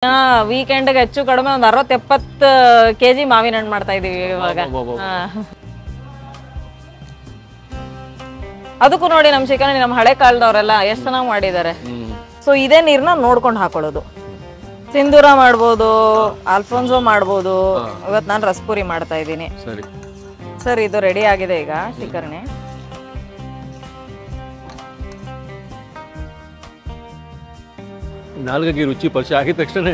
ವೀಕೆಂಡ್ಗೆ ಹೆಚ್ಚು ಕಡಿಮೆ ಒಂದು 60-70 ಕೆಜಿ ಮಾವಿನ ಹಣ್ಣು ಮಾಡ್ತಾ ಇದೀವಿ ಇವಾಗ. ಅದಕ್ಕೂ ನೋಡಿ ನಮ್ಮ ಶಿಕಾರಿ ನಮ್ಮ ಹಳೆ ಕಾಲದವರೆಲ್ಲ ಎಷ್ಟು ಚೆನ್ನಾಗಿ ಮಾಡಿದ್ದಾರೆ. ಸೊ ಇದೇ ನೀರ್ನ ನೋಡ್ಕೊಂಡು ಹಾಕೊಳ್ಳೋದು. ಸಿಂಧೂರ ಮಾಡ್ಬೋದು, ಆಲ್ಫೋನ್ಸೋ ಮಾಡ್ಬೋದು. ಇವತ್ತು ನಾನು ರಸಪುರಿ ಮಾಡ್ತಾ ಇದ್ದೀನಿ. ಸರ್ ಇದು ರೆಡಿ ಆಗಿದೆ ಈಗ ಶಿಕರಣೆ. ನಾಲ್ಕಾಗಿ ರುಚಿ ಪರಿಚಯ ಆಗಿದ ತಕ್ಷಣ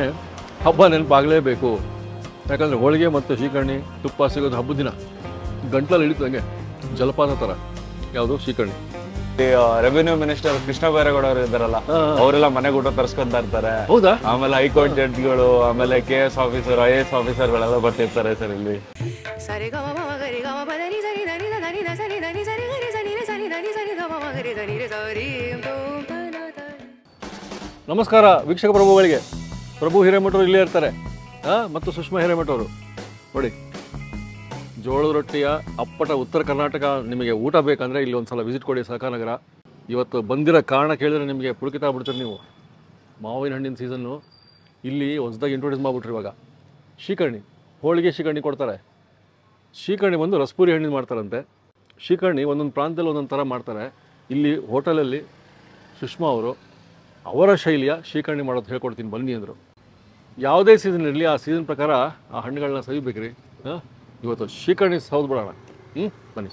ಹಬ್ಬ ನೆನಪಾಗಲೇಬೇಕು. ಯಾಕಂದರೆ ಹೋಳಿಗೆ ಮತ್ತು ಶ್ರೀಕರ್ಣಿ ತುಪ್ಪ ಸಿಗೋದು ಹಬ್ಬದ ದಿನ ಗಂಟಲಲ್ಲಿ ಹಿಡಿತಂಗೆ ಜಲಪಾತ ಥರ. ಯಾವುದು ಶ್ರೀಕರ್ಣಿ. ರೆವಿನ್ಯೂ ಮಿನಿಸ್ಟರ್ ಕೃಷ್ಣ ಬೈರೇಗೌಡ ಅವರು ಇದ್ದಾರಲ್ಲ, ಅವರೆಲ್ಲ ಮನೆಗೆ ಊಟ ತರಿಸ್ಕೊಂತ ಇರ್ತಾರೆ. ಹೌದಾ? ಆಮೇಲೆ ಹೈಕೋರ್ಟ್ ಜಡ್ಜ್ಗಳು, ಆಮೇಲೆ KS ಆಫೀಸರ್, IAS ಆಫೀಸರ್ಗಳೆಲ್ಲ ಬರ್ತಿರ್ತಾರೆ ಸರ್ ಇಲ್ಲಿ. ನಮಸ್ಕಾರ ವೀಕ್ಷಕ ಪ್ರಭುಗಳಿಗೆ. ಪ್ರಭು ಹಿರೇಮಠರು ಇಲ್ಲೇ ಇರ್ತಾರೆ ಮತ್ತು ಸುಷ್ಮಾ ಹಿರೇಮಠ ಅವರು. ನೋಡಿ, ಜೋಳದ ರೊಟ್ಟಿಯ ಅಪ್ಪಟ ಉತ್ತರ ಕರ್ನಾಟಕ ನಿಮಗೆ ಊಟ ಬೇಕಂದರೆ ಇಲ್ಲಿ ಒಂದು ಸಲ ವಿಸಿಟ್ ಕೊಡಿ ಸಹಕಾರನಗರ. ಇವತ್ತು ಬಂದಿರೋ ಕಾರಣ ಕೇಳಿದ್ರೆ ನಿಮಗೆ ಪುಳಕಿತ ಆಗ್ಬಿಡ್ತೀರಿ ನೀವು. ಮಾವಿನ ಹಣ್ಣಿನ ಸೀಸನ್ನು ಇಲ್ಲಿ ಹೊಸದಾಗಿ ಇಂಟ್ರೊಡ್ಯೂಸ್ ಮಾಡಿಬಿಟ್ರಿ. ಇವಾಗ ಶ್ರೀಕರ್ಣಿ ಹೋಳಿಗೆ ಶ್ರೀಕರ್ಣಿ ಕೊಡ್ತಾರೆ. ಶ್ರೀಕರ್ಣಿ ಬಂದು ರಸಪುರಿ ಹಣ್ಣಿನ ಮಾಡ್ತಾರಂತೆ. ಶ್ರೀಕರ್ಣಿ ಒಂದೊಂದು ಪ್ರಾಂತ್ಯದಲ್ಲಿ ಒಂದೊಂದು ಥರ ಮಾಡ್ತಾರೆ. ಇಲ್ಲಿ ಹೋಟೆಲಲ್ಲಿ ಸುಷ್ಮಾ ಅವರು ಅವರ ಶೈಲಿಯ ಶ್ರೀಕರ್ಣಿ ಮಾಡೋದು ಹೇಳ್ಕೊಡ್ತೀನಿ ಬನ್ನಿ ಅಂದರು. ಯಾವುದೇ ಸೀಸನ್ ಇರಲಿ ಆ ಸೀಸನ್ ಪ್ರಕಾರ ಆ ಹಣ್ಣುಗಳನ್ನ ಸವಿಬೇಕ್ರಿ. ಇವತ್ತು ಶ್ರೀಕರ್ಣಿ ಸೌದು ಬಿಡೋಣ. ಬನ್ನಿ.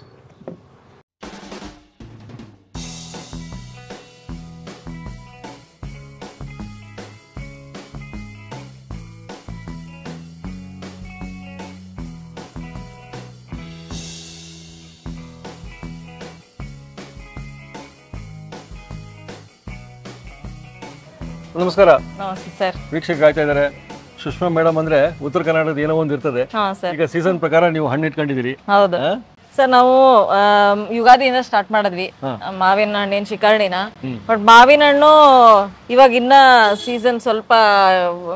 ನಮಸ್ಕಾರ. ನಮಸ್ತೆ ಸರ್. ವೀಕ್ಷಕರು ಆಯ್ತಾ ಇದ್ದಾರೆ. ಸುಷ್ಮಾ ಮೇಡಮ್ ಅಂದ್ರೆ ಉತ್ತರ ಕರ್ನಾಟಕದ ಏನೋ ಒಂದು ಇರ್ತದೆ. ಈಗ ಸೀಸನ್ ಪ್ರಕಾರ ನೀವು ಹಣ್ಣು ಇಟ್ಕೊಂಡಿದ್ದೀರಿ. ಹೌದು ಸರ್. ನಾವು ಯುಗಾದಿಯಿಂದ ಸ್ಟಾರ್ಟ್ ಮಾಡಿದ್ವಿ ಮಾವಿನ ಹಣ್ಣಿನ ಶಿಕರ್ಣಿನ. ಬಟ್ ಮಾವಿನ ಹಣ್ಣು ಇವಾಗ ಇನ್ನ ಸೀಸನ್ ಸ್ವಲ್ಪ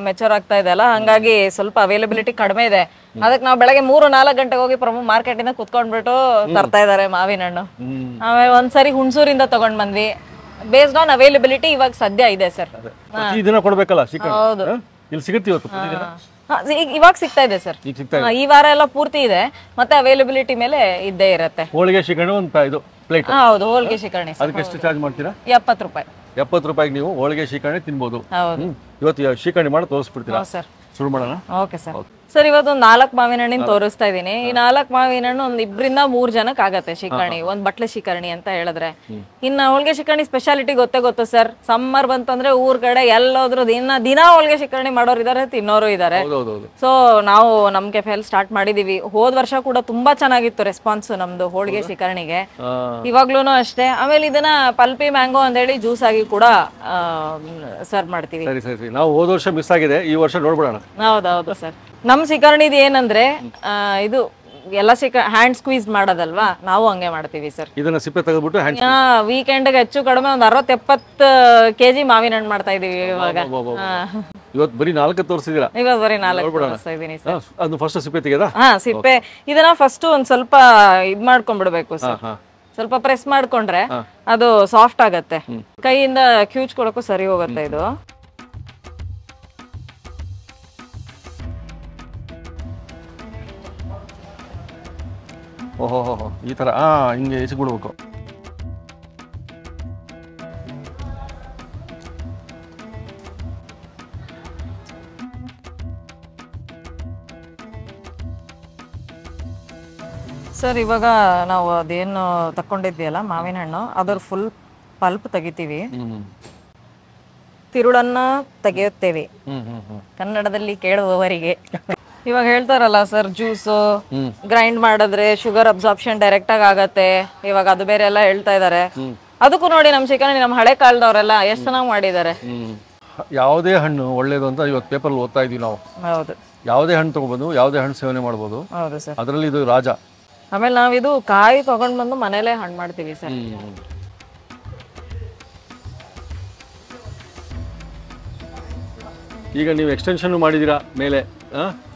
ಮೆಚೂರ್ ಆಗ್ತಾ ಇದೆ ಅಲ್ಲ, ಹಂಗಾಗಿ ಸ್ವಲ್ಪ ಅವೈಲಬಿಲಿಟಿ ಕಡಿಮೆ ಇದೆ. ಅದಕ್ಕೆ ನಾವು ಬೆಳಗ್ಗೆ 3-4 ಗಂಟೆಗೆ ಹೋಗಿ ಪ್ರಮುಖ ಮಾರ್ಕೆಟ್ ಇಂದ ಕುತ್ಕೊಂಡ್ಬಿಟ್ಟು ತರ್ತಾ ಇದಾರೆ ಮಾವಿನ ಹಣ್ಣು. ಆಮೇಲೆ ಒಂದ್ಸರಿ ಹುಣಸೂರಿಂದ ತಗೊಂಡ್ ಬಂದ್ವಿ. ಬೇಸ್ಡ್ ಆನ್ ಅವೈಲಬಿಲಿಟಿ ಇವಾಗ ಸದ್ಯ ಇದೆ ಸರ್. ದಿನ ಕೊಡ್ಬೇಕಲ್ಲ ಹೌದು, ಇಲ್ಲಿ ಸಿಗುತ್ತೆ ಇವತ್ತು. ಇವಾಗ ಸಿಗ್ತಾ ಇದೆ ಸರ್. ಈ ವಾರ ಎಲ್ಲ ಪೂರ್ತಿ ಇದೆ. ಮತ್ತೆ ಅವೈಲಬಿಲಿಟಿ ಮೇಲೆ ಇದ್ದೇ ಇರುತ್ತೆ. ಹೋಳಿಗೆ ಶಿಕರ್ಣಿ ಒಂದು ಇದು ಪ್ಲೇಟ್. ಹೌದು, ಹೋಳಿಗೆ ಶಿಕರ್ಣಿ. ಅದಕ್ಕೆ ಎಷ್ಟು ಚಾರ್ಜ್ ಮಾಡ್ತೀರಾ? 70 ರೂಪಾಯಿ. 70 ರೂಪಾಯಿಗೆ ನೀವು ಹೋಳಿಗೆ ಶಿಕರ್ಣಿ ತಿನ್ಬೋದು. ಇವತ್ತು ಶಿಕರ್ಣಿ ಮಾಡಿ ತೋರಿಸ್ಬಿಡ್ತೀರಾ? ಸರ್ ಶುರು ಮಾಡೋಣ. Okay sir. ಸರ್ ಇವತ್ತು ಒಂದು 4 ಮಾವಿನ ಹಣ್ಣಿನ ತೋರಿಸ್ತಾ ಇದೀನಿ. ಈ 4 ಮಾವಿನ ಹಣ್ಣು ಒಂದು 2-3 ಜನಕ್ಕೆ ಆಗತ್ತೆ ಶಿಕರ್ಣಿ, ಒಂದ್ ಬಟ್ಲೆ ಶಿಕರ್ಣಿ ಅಂತ ಹೇಳಿದ್ರೆ. ಇನ್ನ ಹೋಳಿಗೆ ಶಿಕರ್ಣಿ ಸ್ಪೆಷಾಲಿಟಿ ಗೊತ್ತು ಸರ್. ಸಮ್ಮರ್ ಬಂತಂದ್ರೆ ಊರ್ ಕಡೆ ಎಲ್ಲೋದ್ರು ದಿನ ಹೋಳಿಗೆ ಶಿಕರ್ಣಿ ಮಾಡೋರು ಇದಾರೆ, ತಿನ್ನೋರು ಇದಾರೆ. ಸೊ ನಾವು ನಮ್ ಕೆಫೆಯಲ್ಲಿ ಸ್ಟಾರ್ಟ್ ಮಾಡಿದೀವಿ. ಹೋದ್ ವರ್ಷ ಕೂಡ ತುಂಬಾ ಚೆನ್ನಾಗಿತ್ತು ರೆಸ್ಪಾನ್ಸ್ ನಮ್ದು ಹೋಳಿಗೆ ಶಿಕರ್ಣಿಗೆ. ಇವಾಗ್ಲೂನು ಅಷ್ಟೇ. ಆಮೇಲೆ ಇದನ್ನ ಪಲ್ಪಿ ಮ್ಯಾಂಗೋ ಅಂತ ಹೇಳಿ ಜ್ಯೂಸ್ ಆಗಿ ಕೂಡ ಸರ್ವ್ ಮಾಡ್ತೀವಿ. ನಾವು ಹೋದ ವರ್ಷ ಮಿಸ್ ಆಗಿದೆ, ಈ ವರ್ಷ ನೋಡ್ಬಿಡೋಣ. ಹೌದೌದು ಸರ್. ನಮ್ ಶಿಕರ್ಣಿದ್ ಏನಂದ್ರೆ ಇದು ಎಲ್ಲ ಹ್ಯಾಂಡ್ ಸ್ಕ್ವೀಸ್ ಮಾಡೋದಲ್ವಾ, ನಾವು ಹಂಗೆ ಮಾಡ್ತೀವಿ ಸರ್. ಇದನ್ನ ಸಿಪ್ಪೆ ತೆಗೆದ್ಬಿಟ್ಟು ವೀಕೆಂಡ್ಗೆ ಹೆಚ್ಚು ಕಡಿಮೆ ಒಂದು 60-70 ಕೆಜಿ ಮಾವಿನ ಹಣ್ಣು ಮಾಡ್ತಾ ಇದೀವಿ ಇವಾಗ. ಇವತ್ತು ಬರೀ 4 ತೋರಿಸಿದೀರಾ? ಇವತ್ತು ಬರೀ 4 ತೋರಿಸ್ತಾ ಇದೀನಿ ಸರ್. ಅದು ಫಸ್ಟ್ ಸಿಪ್ಪೆ ತೆಗೆದಾ? ಸಿಪ್ಪೆ ಇದನ್ನ ಫಸ್ಟ್ ಒಂದ್ ಸ್ವಲ್ಪ ಇದ್ ಮಾಡ್ಕೊಂಡ್ಬಿಡ್ಬೇಕು ಸರ್. ಸ್ವಲ್ಪ ಪ್ರೆಸ್ ಮಾಡ್ಕೊಂಡ್ರೆ ಅದು ಸಾಫ್ಟ್ ಆಗತ್ತೆ. ಕೈಯಿಂದ ಕ್ಯೂಚ್ಕೊಳಕ್ಕೂ ಸರಿ ಹೋಗುತ್ತೆ ಇದು. ಓಹೋ ಈ ತರ ಹಿಂಗೆ ಎಸಿಬಿಡ್ಬೇಕು. ಸರ್ ಇವಾಗ ನಾವು ಅದೇನು ತಕೊಂಡಿದ್ವಿಯಲ್ಲ ಮಾವಿನ ಹಣ್ಣು, ಅದ್ರ ಫುಲ್ ಪಲ್ಪ್ ತೆಗಿತೀವಿ. ತಿರುಳನ್ನ ತೆಗೆಯುತ್ತೇವೆ ಕನ್ನಡದಲ್ಲಿ ಕೇಳುವವರಿಗೆ. ಇವಾಗ ಹೇಳ್ತಾರಲ್ಲ ಸರ್, ಜ್ಯೂಸು ಗ್ರೈಂಡ್ ಮಾಡಿದ್ರೆ ಶುಗರ್ ಅಬ್ಸಾರ್ಪ್ಷನ್ ಡೈರೆಕ್ಟ್ ಆಗಿ ಆಗತ್ತೆ. ಇವಾಗ ಅದು ಬೇರೆ ಎಲ್ಲ ಹೇಳ್ತಾ ಇದಾರೆ. ಅದಕ್ಕೂ ನೋಡಿ ನಮ್ಮ ಶಿಕಾರಿ ನಮ್ಮ ಹಳೆ ಕಾಲದವರೆಲ್ಲ ಎಷ್ಟು ಚೆನ್ನಾಗಿ ಮಾಡಿದ್ದಾರೆ. ಯಾವುದೇ ಹಣ್ಣು ಒಳ್ಳೇದು ಅಂತ ಇವತ್ತು ಪೇಪರ್ ಓದ್ತಾ ಇದೀವಿ ನಾವು. ಹೌದು, ಯಾವುದೇ ಹಣ್ಣು ತಗೋಬಹುದು, ಯಾವುದೇ ಹಣ್ಣು ಸೇವನೆ ಮಾಡಬಹುದು. ಹೌದು ಸರ್. ಅದರಲ್ಲಿ ಇದು ರಾಜ. ಆಮೇಲೆ ನಾವಿದು ಕಾಯಿ ತಗೊಂಡ್ ಬಂದು ಮನೇಲೆ ಹಣ್ಣು ಮಾಡ್ತೀವಿ ಸರ್. ಈಗ ನೀವು ಎಕ್ಸ್ಟೆನ್ಷನ್ ಮಾಡಿದೀರಾ ಮೇಲೆ.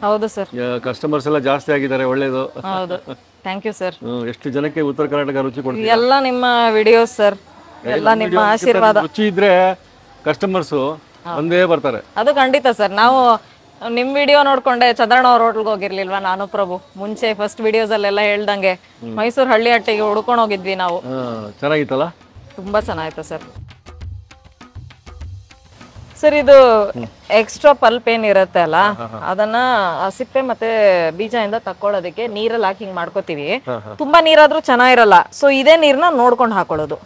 ಹೌದು ಸರ್. ಕಸ್ಟಮರ್ಸ್ ಎಲ್ಲ ಜಾಸ್ತಿ ಆಗಿದ್ದಾರೆ, ಒಳ್ಳೇದು. ಹೌದು, ಥ್ಯಾಂಕ್ ಯು ಸರ್. ಎಷ್ಟು ಜನಕ್ಕೆ ಉತ್ತರ ಕರ್ನಾಟಕ ರುಚಿ ಕೊಡ್ತೀವಿ? ಎಲ್ಲ ನಿಮ್ಮ ವಿಡಿಯೋಸ್ ಸರ್, ಎಲ್ಲ ನಿಮ್ಮ ಆಶೀರ್ವಾದ. ರುಚಿ ಇದ್ರೆ ಕಸ್ಟಮರ್ಸ್ ಒಂದೇ ಬರ್ತಾರೆ. ಅದು ಖಂಡಿತ ಸರ್. ನಾವು ನಿಮ್ ವಿಡಿಯೋ ನೋಡ್ಕೊಂಡೆ ಚಂದ್ರಣ್ಣ ಅವ್ರ ಹೋಟ್ಲ್ಗೆ ಹೋಗಿರ್ಲಿಲ್ವಾ ನಾನು ಪ್ರಭು, ಮುಂಚೆ ಫಸ್ಟ್ ವಿಡಿಯೋಸ್ ಅಲ್ಲೆಲ್ಲ ಹೇಳ್ದಂಗೆ ಮೈಸೂರು ಹಳ್ಳಿ ಹಟ್ಟಿಗೆ ಹುಡ್ಕೊಂಡು ಹೋಗಿದ್ವಿ ನಾವು. ಚೆನ್ನಾಗಿತ್ತಲ್ಲ, ತುಂಬಾ ಚೆನ್ನಾಗಿತ್ತು ಸರ್. ಸರ್ ಇದು ಎಕ್ಸ್ಟ್ರಾ ಪಲ್ಪ್ ಏನಿರುತ್ತೆ ಅಲ್ಲ, ಅದನ್ನ ಸಿಪ್ಪೆ ಮತ್ತೆ ಬೀಜದಿಂದ ತಕ್ಕೊಳ್ಳೋದಕ್ಕೆ ನೀರಲ್ಲಿ ಹಾಕಿ ಹಿಂಗ್ ಮಾಡ್ಕೋತೀವಿ. ತುಂಬಾ ನೀರಾದ್ರೂ ಚೆನ್ನಾಗಿರಲ್ಲ, ಸೊ ಇದೇ ನೀರ್ನ ನೋಡ್ಕೊಂಡು ಹಾಕೊಳ್ಳೋದು.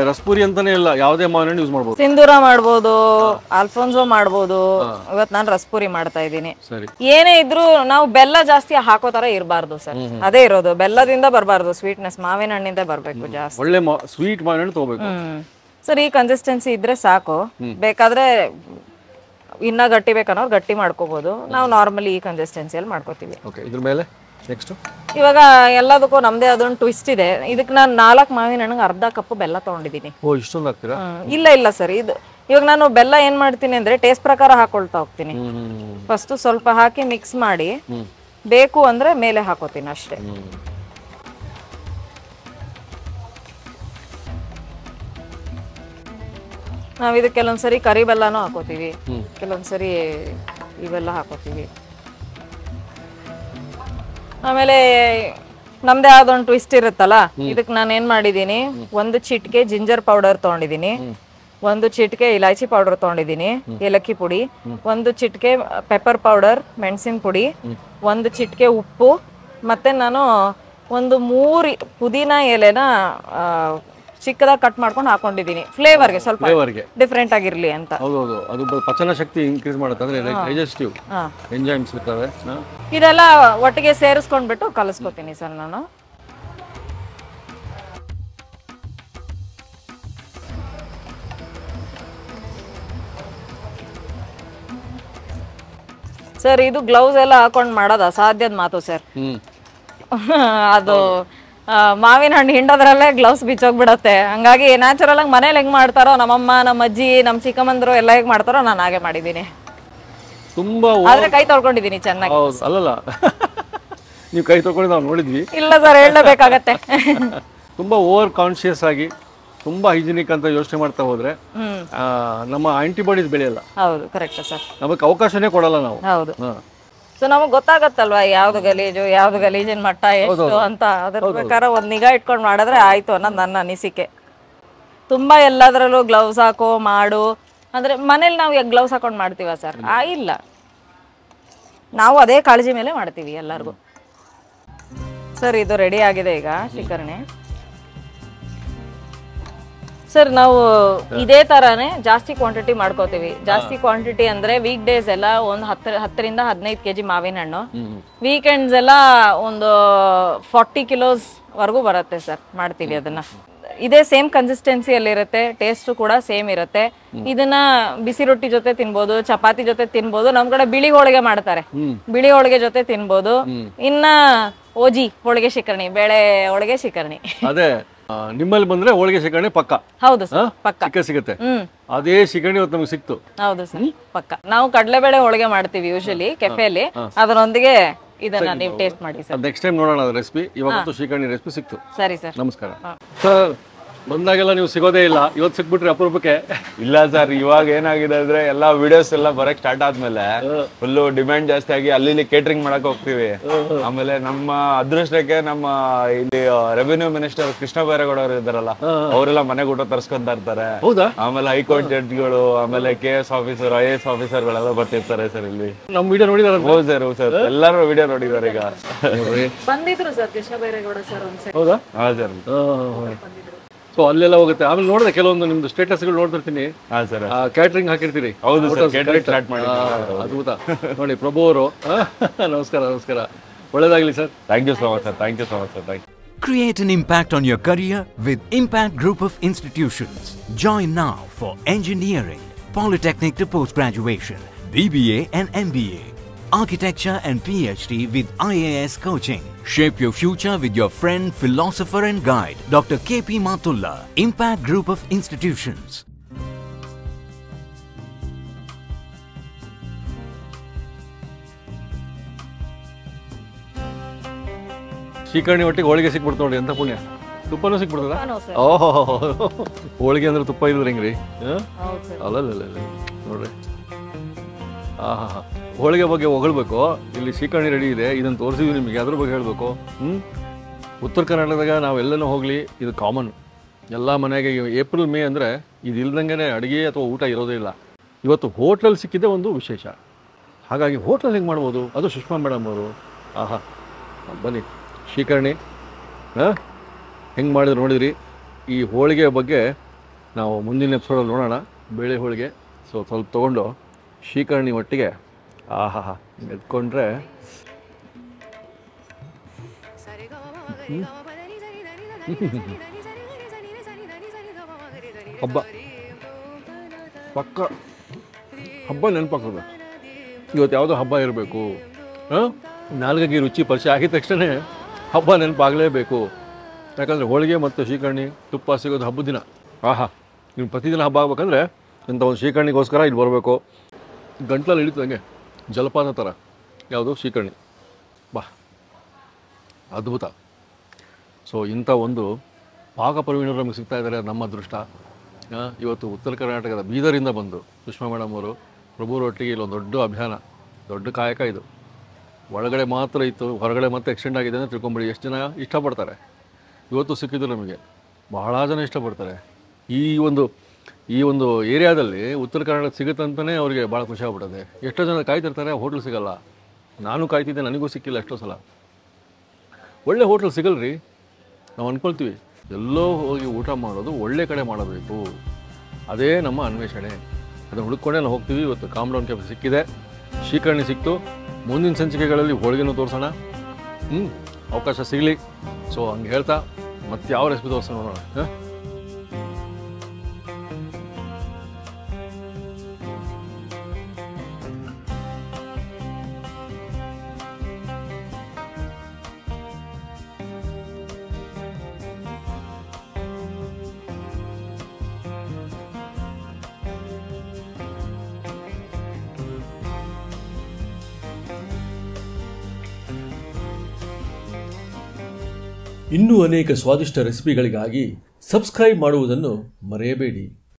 ರಸಪುರಿ ಅಂತಾನೆ ಇಲ್ಲ, ಯಾವುದೇ ಮಾವಿನ ಹಣ್ಣು ಯೂಸ್ ಮಾಡ್ಬೋದು. ಸಿಂಧೂರ ಮಾಡ್ಬೋದು, ಅಲ್ಫೋನ್ಸೋ ಮಾಡ್ಬೋದು. ಇವತ್ತು ನಾನು ರಸಪುರಿ ಮಾಡ್ತಾ ಇದ್ದೀನಿ. ಏನೇ ಇದ್ರು ನಾವು ಬೆಲ್ಲ ಜಾಸ್ತಿ ಹಾಕೋ ತರ ಇರಬಾರ್ದು ಸರ್. ಅದೇ ಇರೋದು, ಬೆಲ್ಲದಿಂದ ಬರಬಾರ್ದು, ಸ್ವೀಟ್ನೆಸ್ ಮಾವಿನ ಹಣ್ಣಿಂದ ಬರ್ಬೇಕು ಜಾಸ್ತಿ. ಒಳ್ಳೆ ಸ್ವೀಟ್ ಮಾವಿನ ಹಣ್ಣು ತಗೋಬೇಕು ಸರ್. ಈ ಕನ್ಸಿಸ್ಟೆನ್ಸಿ ಇದ್ರೆ ಸಾಕು. ಬೇಕಾದ್ರೆ ಇನ್ನ ಗಟ್ಟಿ ಬೇಕನ್ನೋರು ಗಟ್ಟಿ ಮಾಡ್ಕೋಬಹುದು. ನಾವು ನಾರ್ಮಲಿ ಈ ಕನ್ಸಿಸ್ಟೆನ್ಸಿಯಲ್ಲಿ ಮಾಡ್ಕೋತೀವಿ. ಇದ್ರ ಮೇಲೆ ನೆಕ್ಸ್ಟ್ ಇವಾಗ ಎಲ್ಲದಕ್ಕೂ ನಮ್ದೇ ಅದೊಂದು ಟ್ವಿಸ್ಟ್ ಇದೆ. ಇದಕ್ಕೆ ನಾನು 4 ಮಾವಿನ ಹಣ್ಣಿಗೆ ಅರ್ಧ ಕಪ್ ಬೆಲ್ಲ ತಗೊಂಡಿದ್ದೀನಿ. ಇಷ್ಟೊಂದು ಹಾಕ್ತೀರಾ? ಇಲ್ಲ ಸರ್, ಇದು ಇವಾಗ ನಾನು ಬೆಲ್ಲ ಏನ್ ಮಾಡ್ತೀನಿ ಅಂದ್ರೆ ಟೇಸ್ಟ್ ಪ್ರಕಾರ ಹಾಕೊಳ್ತಾ ಹೋಗ್ತೀನಿ. ಫಸ್ಟ್ ಸ್ವಲ್ಪ ಹಾಕಿ ಮಿಕ್ಸ್ ಮಾಡಿ, ಬೇಕು ಅಂದ್ರೆ ಮೇಲೆ ಹಾಕೋತೀನಿ ಅಷ್ಟೇ. ನಾವ್ ಇದಕ್ಕೆ ಕೆಲವೊಂದ್ಸರಿ ಕರಿ ಬೆಲ್ಲನೂ ಹಾಕೋತೀವಿ, ಕೆಲವೊಂದ್ಸರಿ ಇವೆಲ್ಲ ಹಾಕೋತೀವಿ. ಆಮೇಲೆ ನಮ್ದೇ ಯಾವ್ದೊಂದು ಟ್ವಿಸ್ಟ್ ಇರುತ್ತಲ್ಲ, ಇದಕ್ಕೆ ನಾನು ಏನ್ ಮಾಡಿದೀನಿ, 1 ಚಿಟಿಕೆ ಜಿಂಜರ್ ಪೌಡರ್ ತಗೊಂಡಿದೀನಿ, 1 ಚಿಟಿಕೆ ಇಲಾಚಿ ಪೌಡರ್ ತಗೊಂಡಿದೀನಿ, ಏಲಕ್ಕಿ ಪುಡಿ, 1 ಚಿಟಿಕೆ ಪೆಪ್ಪರ್ ಪೌಡರ್ ಮೆಣಸಿನ ಪುಡಿ, 1 ಚಿಟಿಕೆ ಉಪ್ಪು, ಮತ್ತೆ ನಾನು 3 ಪುದೀನ ಎಲೆನ ಚಿಕ್ಕದಾಗಿ ಕಟ್ ಮಾಡ್ಕೊಂಡು ಹಾಕೊಂಡಿದೀನಿ, ಫ್ಲೇವರ್ಗೆ ಸ್ವಲ್ಪ ಡಿಫ್ರೆಂಟ್ ಆಗಿರ್ಲಿ ಅಂತ. ಹೌದೌದು, ಅದು ಪಚನ ಶಕ್ತಿ ಇನ್ಕ್ರೀಸ್ ಮಾಡುತ್ತೆ, ಅಂದ್ರೆ ಡೈಜೆಸ್ಟಿವ್ ಎಂಜೈಮ್ಸ್ ಇರ್ತವೆ. ಇದೆಲ್ಲ ಒಟ್ಟಿಗೆ ಸೇರಿಸ್ಕೊಂಡ್ಬಿಟ್ಟು ಕಲಿಸ್ಕೊತೀನಿ ಸರ್ ನಾನು. ಸರ್ ಇದು ಗ್ಲೌಸ್ ಎಲ್ಲ ಹಾಕೊಂಡು ಮಾಡೋದು ಅಸಾಧ್ಯದ ಮಾತು ಸರ್. ಅದು ಮಾವಿನ ಹಣ್ಣು ಹಿಂಡೋದ್ರಲ್ಲೇ ಗ್ಲೌಸ್ ಬಿಚ್ಚೋಗ್ಬಿಡತ್ತೆ. ಹಂಗಾಗಿ ನ್ಯಾಚುರಲ್ ಆಗಿ ಮನೇಲಿ ಹೆಂಗ್ ಮಾಡ್ತಾರೋ, ನಮ್ಮಮ್ಮ, ನಮ್ಮ ಅಜ್ಜಿ, ನಮ್ಮ ಚಿಕ್ಕಮ್ಮಂದ್ರು ಎಲ್ಲ ಹೇಗ್ ಮಾಡ್ತಾರೋ ನಾನು ಹಾಗೆ ಮಾಡಿದ್ದೀನಿ. ತುಂಬಾ ಆದ್ರೆ ಕೈ ತೊಳ್ಕೊಂಡಿದ್ದೀನಿ ಚೆನ್ನಾಗಿ. ಅಲ್ಲಲ್ಲ, ನೀವು ಕೈ ತೊಳ್ಕೊಂಡು ನಾವು ನೋಡಿದ್ವಿ. ಇಲ್ಲ ಸರ್, ಹೇಳಬೇಕಾಗತ್ತೆ. ತುಂಬಾ ಓವರ್ ಕಾನ್ಶಿಯಸ್ ಆಗಿ ತುಂಬಾ ಹೈಜಿನಿಕ್ ಅಂತ ಯೋಚನೆ ಮಾಡ್ತಾ ಹೋದ್ರೆ ನಮ್ಮ ಆಂಟಿಬಾಡೀಸ್ ಬೆಳೆಯಲ್ಲ. ಹೌದು, ಕರೆಕ್ಟ್ ಸರ್. ನಮಗೆ ಅವಕಾಶನೇ ಕೊಡಲ್ಲ ನಾವು. ಹೌದು. ಸೊ ನಮಗ್ ಗೊತ್ತಾಗತ್ತಲ್ವಾ ಯಾವ್ದು ಗಲೀಜು, ಯಾವ್ದು ಗಲೀಜಿನ ಮಟ್ಟ ಎಷ್ಟು ಅಂತ. ಅದ್ರ ಪ್ರಕಾರ ಒಂದ್ ನಿಗಾ ಇಟ್ಕೊಂಡು ಮಾಡಿದ್ರೆ ಆಯ್ತು ಅನ್ನೋದು ನನ್ನ ಅನಿಸಿಕೆ. ತುಂಬಾ ಎಲ್ಲದ್ರಲ್ಲೂ ಗ್ಲೌಸ್ ಹಾಕೋ ಮಾಡು ಅಂದ್ರೆ ಮನೇಲಿ ನಾವು ಗ್ಲೌಸ್ ಹಾಕೊಂಡು ಮಾಡ್ತೀವ ಸರ್? ಇಲ್ಲ, ನಾವು ಅದೇ ಕಾಳಜಿ ಮೇಲೆ ಮಾಡ್ತೀವಿ ಎಲ್ಲರಿಗೂ. ಸರ್ ಇದು ರೆಡಿ ಆಗಿದೆ ಈಗ ಶಿಕರಣೆ. ಸರ್ ನಾವು ಇದೇ ತರಾನೇ ಜಾಸ್ತಿ ಕ್ವಾಂಟಿಟಿ ಮಾಡ್ಕೋತೀವಿ. ಜಾಸ್ತಿ ಕ್ವಾಂಟಿಟಿ ಅಂದ್ರೆ ವೀಕ್ ಡೇಸ್ ಎಲ್ಲ ಒಂದು 10ರಿಂದ 15 kg ಮಾವಿನ ಹಣ್ಣು, ವೀಕೆಂಡ್ಸ್ ಎಲ್ಲ ಒಂದು 40 kilos ವರೆಗೂ ಬರುತ್ತೆ ಸರ್. ಮಾಡ್ತೀವಿ ಅದನ್ನ. ಇದೇ ಸೇಮ್ ಕನ್ಸಿಸ್ಟೆನ್ಸಿಯಲ್ಲಿ ಇರುತ್ತೆ, ಟೇಸ್ಟ್ ಕೂಡ ಸೇಮ್ ಇರುತ್ತೆ. ಇದನ್ನ ಬಿಸಿ ರೊಟ್ಟಿ ಜೊತೆ ತಿನ್ಬೋದು, ಚಪಾತಿ ಜೊತೆ ತಿನ್ಬೋದು. ನಮ್ ಕಡೆ ಬಿಳಿ ಹೋಳಿಗೆ ಮಾಡ್ತಾರೆ, ಬಿಳಿ ಹೋಳಿಗೆ ಜೊತೆ ತಿನ್ಬೋದು. ಇನ್ನ ಓಜಿ ಹೋಳಿಗೆ ಶಿಕರಣಿ, ಬೇಳೆ ಹೋಳಿಗೆ ಶಿಕರಣಿ. ಅದೇ ನಿಮ್ಮಲ್ಲಿ ಬಂದ್ರೆ ಹೋಳಿಗೆ ಶಿಕರಣಿ ಪಕ್ಕ. ಹೌದು ಸರ್, ಪಕ್ಕ ಸಿಗುತ್ತೆ. ಅದೇ ಶಿಕರಣಿ ಇವತ್ತು ನಮಗೆ ಸಿಕ್ತು. ಹೌದು ಸರ್, ಪಕ್ಕ. ನಾವು ಕಡಲೆಬೇಳೆ ಹೋಳಿಗೆ ಮಾಡ್ತೀವಿ ಯೂಶಲಿ ಕೆಫೆಯಲ್ಲಿ, ಅದರೊಂದಿಗೆ ಇದನ್ನ ನೀವು ಟೇಸ್ಟ್ ಮಾಡಿ ಸರ್. ನೆಕ್ಸ್ಟ್ ಟೈಮ್ ನೋಡೋಣ ರೆಸಿಪಿ. ಇವತ್ತು ಶಿಕರಣಿ ರೆಸಿಪಿ ಸಿಕ್ತು. ಸರಿ ಸರ್, ನಮಸ್ಕಾರ ಸರ್. ಬಂದಾಗೆಲ್ಲ ನೀವು ಸಿಗೋದೇ ಇಲ್ಲ, ಇವತ್ತು ಸಿಕ್ಬಿಟ್ರಿ ಅಪರೂಪಕ್ಕೆ. ಇಲ್ಲ ಸರ್, ಇವಾಗ ಏನಾಗಿದೆ ಅಂದ್ರೆ ಎಲ್ಲಾ ವಿಡಿಯೋಸ್ ಎಲ್ಲ ಬರಕ್ ಸ್ಟಾರ್ಟ್ ಆದ್ಮೇಲೆ ಫುಲ್ ಡಿಮ್ಯಾಂಡ್ ಜಾಸ್ತಿ ಆಗಿ ಅಲ್ಲಿ ಕೇಟರಿಂಗ್ ಮಾಡಕ್ ಹೋಗ್ತೀವಿ. ಆಮೇಲೆ ನಮ್ಮ ಅದೃಷ್ಟಕ್ಕೆ ನಮ್ಮ ಇಲ್ಲಿ ರೆವಿನ್ಯೂ ಮಿನಿಸ್ಟರ್ ಕೃಷ್ಣ ಬೈರೇಗೌಡ ಅವರು ಇದ್ದಾರಲ್ಲ, ಅವರೆಲ್ಲ ಮನೆಗೆ ಊಟ ತರ್ಸ್ಕೊಂತ ಇರ್ತಾರೆ. ಆಮೇಲೆ ಹೈಕೋರ್ಟ್ ಜಡ್ಜ್ಗಳು, ಆಮೇಲೆ KS ಆಫೀಸರ್, IAS ಆಫೀಸರ್ ಗಳೆಲ್ಲ ಬರ್ತಿರ್ತಾರೆ ಸರ್ ಇಲ್ಲಿ. ನಮ್ ವಿಡಿಯೋ ನೋಡಿದಾರೆ? ಹೌದು ಸರ್, ಸರ್ ಎಲ್ಲರೂ ವಿಡಿಯೋ ನೋಡಿದಾರೆ. ಈಗ ಬಂದಿದ್ರು ಸರ್ ಕೃಷ್ಣ ಬೈರೇಗೌಡ ಸರ್ ಒಂದ್ಸರಿ. ಹೌದಾ? ಹಾ ಸರ್. ಸೊ ಅಲ್ಲೆಲ್ಲ ಹೋಗುತ್ತೆ. ಆಮೇಲೆ ನೋಡಿದೆ ಕೆಲವೊಂದು ನಿಮ್ದು ಸ್ಟೇಟಸ್ಗಳು ನೋಡ್ತಿರ್ತೀನಿ. ಕ್ಯಾಟರಿಂಗ್ ಹಾಕಿರ್ತೀರಿ. ಹೌದು ಸರ್, ಕ್ಯಾಟರಿಂಗ್ ಸ್ಟಾರ್ಟ್ ಮಾಡಿ. ಅದ್ಭುತ ನೋಡಿ ಪ್ರಭು ಅವರು. ನಮಸ್ಕಾರ ನಮಸ್ಕಾರ, ಒಳ್ಳೇದಾಗಲಿ sir. Thank you so much sir. Thank you so much sir. Thank you. Create an impact on your career with Impact Group of Institutions. Join now for engineering, polytechnic to post-graduation, BBA and MBA, architecture and PhD with IAS coaching. Shape your future with your friend, philosopher and guide, Dr. KP Matulla. Impact Group of Institutions. ಶಿಕರಣಿ ಒಟ್ಟಿಗೆ ಹೋಳಿಗೆ ಸಿಕ್ಬಿಡ್ತು ನೋಡಿ, ಎಂತ ಪುಣ್ಯ. ತುಪ್ಪನೂ ಸಿಕ್ಬಿಡ್ತದ? ತುಪ್ಪನೂ sir. ಓಹೋ, ಹೋಳಿಗೆ ಅಂದ್ರೆ ತುಪ್ಪ ಇಲ್ಲದ್ರೆ ಹೆಂಗ್ರಿ? ಹೌದು ಸರ್. ಅಲ್ಲ ನೋಡ್ರಿ. ಆಹಾ, ಹೋಳಿಗೆ ಬಗ್ಗೆ ಹೊಗಳ್ಬೇಕು. ಇಲ್ಲಿ ಶ್ರೀಕರ್ಣಿ ರೆಡಿ ಇದೆ, ಇದನ್ನು ತೋರಿಸಿದ್ವಿ ನಿಮಗೆ, ಅದ್ರ ಬಗ್ಗೆ ಹೇಳಬೇಕು. ಉತ್ತರ ಕರ್ನಾಟಕದಾಗ ನಾವೆಲ್ಲನೂ ಹೋಗಲಿ, ಇದು ಕಾಮನ್ ಎಲ್ಲ ಮನೆಗೆ. ಏಪ್ರಿಲ್ ಮೇ ಅಂದರೆ ಇದು ಇಲ್ದಂಗೆ ಅಡುಗೆ ಅಥವಾ ಊಟ ಇರೋದೇ ಇಲ್ಲ. ಇವತ್ತು ಹೋಟ್ಲಲ್ಲಿ ಸಿಕ್ಕಿದ್ದೆ ಒಂದು ವಿಶೇಷ. ಹಾಗಾಗಿ ಹೋಟ್ಲಲ್ಲಿ ಹೆಂಗೆ ಮಾಡ್ಬೋದು, ಅದು ಸುಷ್ಮಾ ಮೇಡಮ್ ಅವರು. ಆಹಾ, ಬನ್ನಿ ಶ್ರೀಕರ್ಣಿ ಹೆಂಗೆ ಮಾಡಿದ್ರು ನೋಡಿದ್ರಿ. ಈ ಹೋಳಿಗೆ ಬಗ್ಗೆ ನಾವು ಮುಂದಿನ ಎಪಿಸೋಡಲ್ಲಿ ನೋಡೋಣ, ಬೇಳೆ ಹೋಳಿಗೆ. ಸೊ ಸ್ವಲ್ಪ ತೊಗೊಂಡು ಶ್ರೀಕರ್ಣಿ ಒಟ್ಟಿಗೆ ಆಹಾ ಎತ್ಕೊಂಡ್ರೆ ಹಬ್ಬ ಪಕ್ಕ ಹಬ್ಬ ನೆನಪಾಗ್ತದೆ. ಇವತ್ತು ಯಾವುದೋ ಹಬ್ಬ ಇರಬೇಕು, ನಾಲ್ಕಿಗೆ ರುಚಿ ಪರಿಚಯ ಆಗಿದ ತಕ್ಷಣ ಹಬ್ಬ ನೆನಪಾಗಲೇಬೇಕು. ಯಾಕಂದರೆ ಹೋಳಿಗೆ ಮತ್ತು ಶ್ರೀಕರ್ಣಿ ತುಪ್ಪ ಸಿಗೋದು ಹಬ್ಬದ ದಿನ. ಆಹಾ, ನೀವು ಪ್ರತಿದಿನ ಹಬ್ಬ ಆಗ್ಬೇಕಂದ್ರೆ ಇಂಥ ಒಂದು ಶ್ರೀಕರ್ಣಿಗೋಸ್ಕರ ಇಲ್ಲಿ ಬರಬೇಕು. ಗಂಟ್ಲಲ್ಲಿ ಹಿಡಿತಂಗೆ ಜಲಪಾನ ಥರ ಯಾವುದು ಶ್ರೀಕರ್ಣಿ, ಬಾ ಅದ್ಭುತ. ಸೊ ಇಂಥ ಒಂದು ಪಾಕಪ್ರವೀಣರು ನಮಗೆ ಸಿಗ್ತಾ ಇದ್ದಾರೆ, ನಮ್ಮ ಅದೃಷ್ಟ. ಇವತ್ತು ಉತ್ತರ ಕರ್ನಾಟಕದ ಬೀದರಿಂದ ಬಂದು ಸುಷ್ಮಾ ಮೇಡಮ್ ಅವರು ಪ್ರಭು ರೊಟ್ಟಿಗೆ ಇಲ್ಲೊಂದು ದೊಡ್ಡ ಅಭಿಯಾನ, ದೊಡ್ಡ ಕಾಯಕ ಇದು. ಒಳಗಡೆ ಮಾತ್ರ ಇತ್ತು, ಹೊರಗಡೆ ಮತ್ತೆ ಎಕ್ಸ್ಟೆಂಡ್ ಆಗಿದೆ ಅಂತ ತಿಳ್ಕೊಂಬಿಡಿ. ಎಷ್ಟು ಜನ ಇಷ್ಟಪಡ್ತಾರೆ ಇವತ್ತು ಸಿಕ್ಕಿದ್ರು ನಮಗೆ, ಬಹಳ ಜನ ಇಷ್ಟಪಡ್ತಾರೆ. ಈ ಒಂದು ಏರಿಯಾದಲ್ಲಿ ಉತ್ತರ ಕರ್ನಾಟಕ ಸಿಗುತ್ತಂತಲೇ ಅವರಿಗೆ ಭಾಳ ಖುಷಿ ಆಗ್ಬಿಟ್ಟದೆ. ಎಷ್ಟೋ ಜನ ಕಾಯ್ತಿರ್ತಾರೆ, ಹೋಟ್ಲ್ ಸಿಗಲ್ಲ. ನಾನು ಕಾಯ್ತಿದ್ದೆ, ನನಗೂ ಸಿಕ್ಕಿಲ್ಲ ಎಷ್ಟೋ ಸಲ. ಒಳ್ಳೆ ಹೋಟ್ಲ್ ಸಿಗಲ್ರಿ. ನಾವು ಅಂದ್ಕೊಳ್ತೀವಿ ಎಲ್ಲೋ ಹೋಗಿ ಊಟ ಮಾಡೋದು ಒಳ್ಳೆ ಕಡೆ ಮಾಡಬೇಕು, ಅದೇ ನಮ್ಮ ಅನ್ವೇಷಣೆ. ಅದನ್ನು ಹುಡುಕೊಂಡೇ ನಾವು ಹೋಗ್ತೀವಿ. ಇವತ್ತು ಕಾಮ್ ಡೌನ್ ಕೆಫೆ ಸಿಕ್ಕಿದೆ, ಶ್ರೀಕರ್ಣಿ ಸಿಕ್ತು. ಮುಂದಿನ ಸಂಚಿಕೆಗಳಲ್ಲಿ ಹೋಳಿಗೆನೂ ತೋರಿಸೋಣ, ಅವಕಾಶ ಸಿಗಲಿ. ಸೊ ಹಂಗೆ ಹೇಳ್ತಾ ಮತ್ತೆ ಯಾವ ರೆಸಿಪಿ ತೋರಿಸೋಣ ನೋಡೋಣ. ಇನ್ನೂ ಅನೇಕ ಸ್ವಾದಿಷ್ಟ ರೆಸಿಪಿಗಳಿಗಾಗಿ ಸಬ್ಸ್ಕ್ರೈಬ್ ಮಾಡುವುದನ್ನು ಮರೆಯಬೇಡಿ.